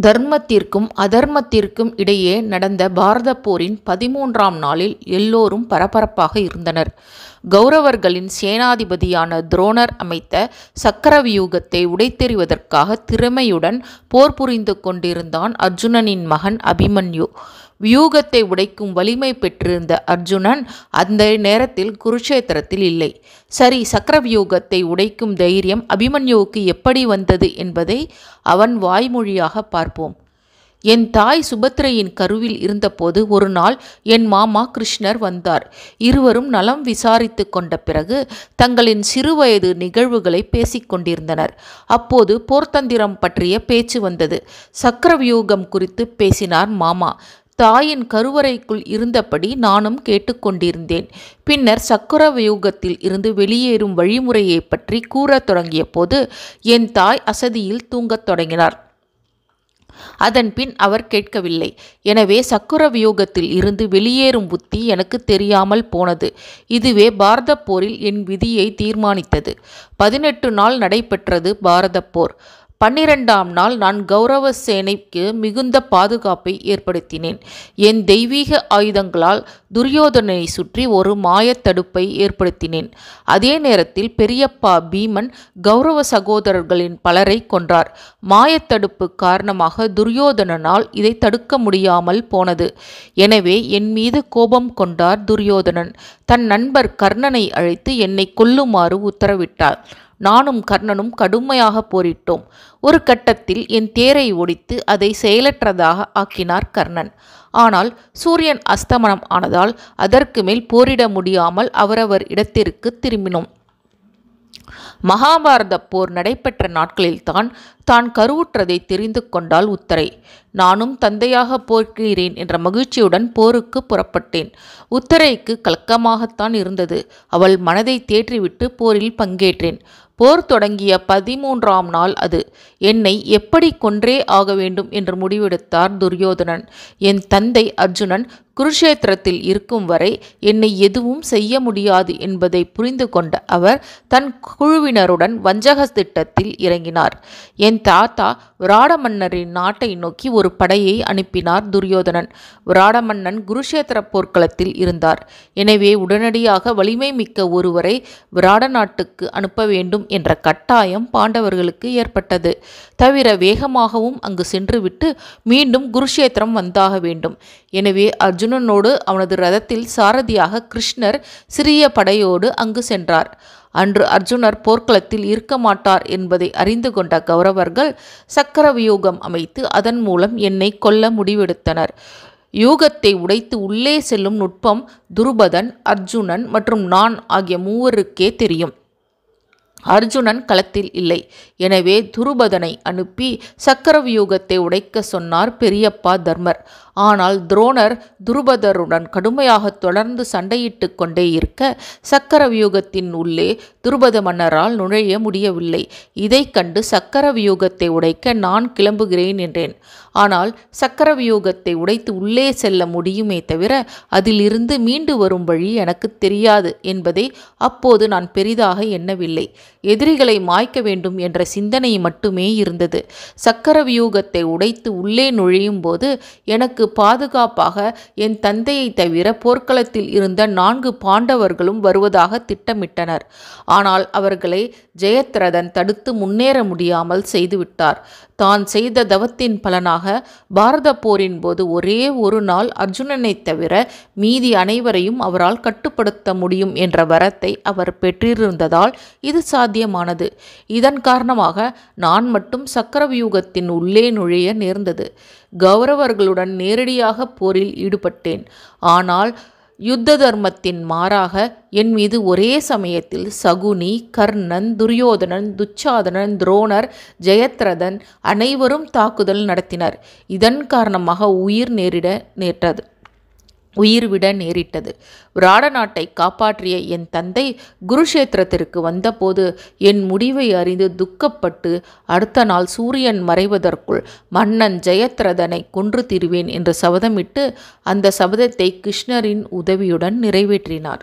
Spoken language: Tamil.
தர்மத்திற்கும் அதர்மத்திற்கும் இடையே நடந்த பாரத போரின் 13ஆம் நாளில் எல்லோரும் பரபரப்பாக இருந்தனர். கௌரவர்களின் சேனாதிபதியான துரோணர் அமைத்த சக்கரவியூகத்தை உடைத்தெறிவதற்காக திறமையுடன் போர் புரிந்து கொண்டிருந்தான் அர்ஜுனனின் மகன் அபிமன்யு. வியூகத்தை உடைக்கும் வலிமை பெற்றிருந்த அர்ஜுனன் அந்த நேரத்தில் குருட்சேத்திரத்தில் இல்லை. சரி, சக்கரவியூகத்தை உடைக்கும் தைரியம் அபிமன்யுவுக்கு எப்படி வந்தது என்பதை அவன் வாய்மொழியாக பார்ப்போம். என் தாய் சுபத்திரையின் கருவில் இருந்தபோது ஒரு நாள் என் மாமா கிருஷ்ணர் வந்தார். இருவரும் நலம் விசாரித்து கொண்ட பிறகு தங்களின் சிறுவயது நிகழ்வுகளை பேசிக்கொண்டிருந்தனர். அப்போது போர்த்தந்திரம் பற்றிய பேச்சு வந்தது. சக்கரவியூகம் குறித்து பேசினார் மாமா. தாயின் கருவறைக்குள் இருந்தபடி நானும் கேட்டுக்கொண்டிருந்தேன். பின்னர் சக்கரவியூகத்தில் இருந்து வெளியேறும் வழிமுறையை பற்றி கூறத் தொடங்கிய போது என் தாய் அசதியில் தூங்கத் தொடங்கினார். அதன் பின் அவர் கேட்கவில்லை. எனவே சக்கரவியூகத்தில் இருந்து வெளியேறும் புத்தி எனக்கு தெரியாமல் போனது. இதுவே பாரத போரில் என் விதியை தீர்மானித்தது. 18 நாள் நடைபெற்றது பாரத போர். 12ஆம் நாள் நான் கௌரவ சேனைக்கு மிகுந்த பாதுகாப்பை ஏற்படுத்தினேன். என் தெய்வீக ஆயுதங்களால் துரியோதனை சுற்றி ஒரு மாயத்தடுப்பை ஏற்படுத்தினேன். அதே நேரத்தில் பெரியப்பா பீமன் கௌரவ சகோதரர்களின் பலரை கொன்றார். மாயத்தடுப்பு காரணமாக துரியோதனனால் இதை தடுக்க முடியாமல் போனது. எனவே என் மீது கோபம் கொண்டார் துரியோதனன். தன் நண்பர் கர்ணனை அழைத்து என்னை கொல்லுமாறு உத்தரவிட்டார். நானும் கர்ணனும் கடுமையாக போரிட்டோம். ஒரு கட்டத்தில் என் தேரை ஒடித்து அதை செயலற்றதாக ஆக்கினார் கர்ணன். ஆனால் சூரியன் அஸ்தமனம் ஆனதால் அதற்கு மேல் போரிட முடியாமல் அவரவர் இடத்திற்கு திரும்பினோம். மகாபாரத போர் நடைபெற்ற நாட்களில்தான் தான் கருவுற்றதை தெரிந்து கொண்டாள் உத்தரை. நானும் தந்தையாக போகிறேன் என்ற மகிழ்ச்சியுடன் போருக்கு புறப்பட்டேன். உத்தரைக்கு கலக்கமாகத்தான் இருந்தது. அவள் மனதை தேற்றிவிட்டு போரில் பங்கேற்றேன். போர் தொடங்கிய 13ஆம் நாள் அது. என்னை எப்படி கொன்றே ஆக வேண்டும் என்று முடிவெடுத்தார் துரியோதனன். என் தந்தை அர்ஜுனன் குருஷேத்திரத்தில் இருக்கும் வரை என்னை எதுவும் செய்ய முடியாது என்பதை புரிந்து கொண்ட அவர் தன் குழுவினருடன் வஞ்சக திட்டத்தில் இறங்கினார். என் தாத்தா விராட மன்னரின் நாட்டை நோக்கி ஒரு படையை அனுப்பினார் துரியோதனன். விராட மன்னன் குருஷேத்திர போர்க்களத்தில் இருந்தார். எனவே உடனடியாக வலிமை மிக்க ஒருவரை விராட நாட்டுக்கு அனுப்ப வேண்டும் என்ற கட்டாயம் பாண்டவர்களுக்கு ஏற்பட்டது. தவிர வேகமாகவும் அங்கு சென்றுவிட்டு மீண்டும் குருஷேத்திரம் வந்தாக வேண்டும். எனவே அர்ஜுனனோடு அவனது ரதத்தில் சாரதியாக கிருஷ்ணர் சிறிய படையோடு அங்கு சென்றார். அன்று அர்ஜுனர் போர்க்களத்தில் இருக்க மாட்டார் என்பதை அறிந்து கொண்ட கௌரவர்கள் சக்கரவியூகம் அமைத்து அதன் மூலம் என்னை கொல்ல முடிவெடுத்தனர். யூகத்தை உடைத்து உள்ளே செல்லும் நுட்பம் துருபதன், அர்ஜுனன் மற்றும் நான் ஆகிய மூவருக்கே தெரியும். அர்ஜுனன் களத்தில் இல்லை. எனவே துருபதனை அனுப்பி சக்கரவியூகத்தை உடைக்க சொன்னார் பெரியப்பா தர்மர். ஆனால் துரோணர் துருபதருடன் கடுமையாக தொடர்ந்து சண்டையிட்டு கொண்டே இருக்க சக்கரவியூகத்தின் உள்ளே துருபத மன்னரால் நுழைய முடியவில்லை. இதை கண்டு சக்கரவியூகத்தை உடைக்க நான் கிளம்புகிறேன் என்றேன். ஆனால் சக்கரவியூகத்தை உடைத்து உள்ளே செல்ல முடியுமே தவிர அதிலிருந்து மீண்டு வரும் வழி எனக்கு தெரியாது என்பதை அப்போது நான் பெரிதாக எண்ணவில்லை. எதிரிகளை மாய்க்க வேண்டும் என்ற சிந்தனை மட்டுமே இருந்தது. சக்கரவியூகத்தை உடைத்து உள்ளே நுழையும் போது எனக்கு பாதுகாப்பாக என் தந்தையை தவிர போர்க்களத்தில் இருந்த 4 பாண்டவர்களும் வருவதாக திட்டமிட்டனர். ஆனால் அவர்களை ஜெயத்ரதன் தடுத்து முன்னேற முடியாமல் செய்துவிட்டார். தான் செய்த தவத்தின் பலனாக பாரத போரின் போது ஒரே ஒரு நாள் அர்ஜுனனை தவிர மீதி அனைவரையும் அவரால் கட்டுப்படுத்த முடியும் என்ற வரத்தை அவர் பெற்றிருந்ததால் இது சாத்தியமானது. இதன் காரணமாக நான் மட்டும் சக்கரவியூகத்தின் உள்ளே நுழைய நேர்ந்தது. கௌரவர்களுடன் நேரடியாக போரில் ஈடுபட்டேன். ஆனால் யுத்த தர்மத்தின் மாறாக என் மீது ஒரே சமயத்தில் சகுனி, கர்ணன், துரியோதனன், துச்சாதனன், துரோணர், ஜெயத்ரதன் அனைவரும் தாக்குதல் நடத்தினர். இதன் காரணமாக உயிர் விட நேரிட்டது. விராட நாட்டை காப்பாற்றிய என் தந்தை குருஷேத்திரத்திற்கு வந்தபோது என் முடிவை அறிந்து துக்கப்பட்டு அடுத்த நாள் சூரியன் மறைவதற்குள் மன்னன் ஜெயத்ரதனை கொன்று தீருவேன் என்று சபதமிட்டு அந்த சபதத்தை கிருஷ்ணரின் உதவியுடன் நிறைவேற்றினார்.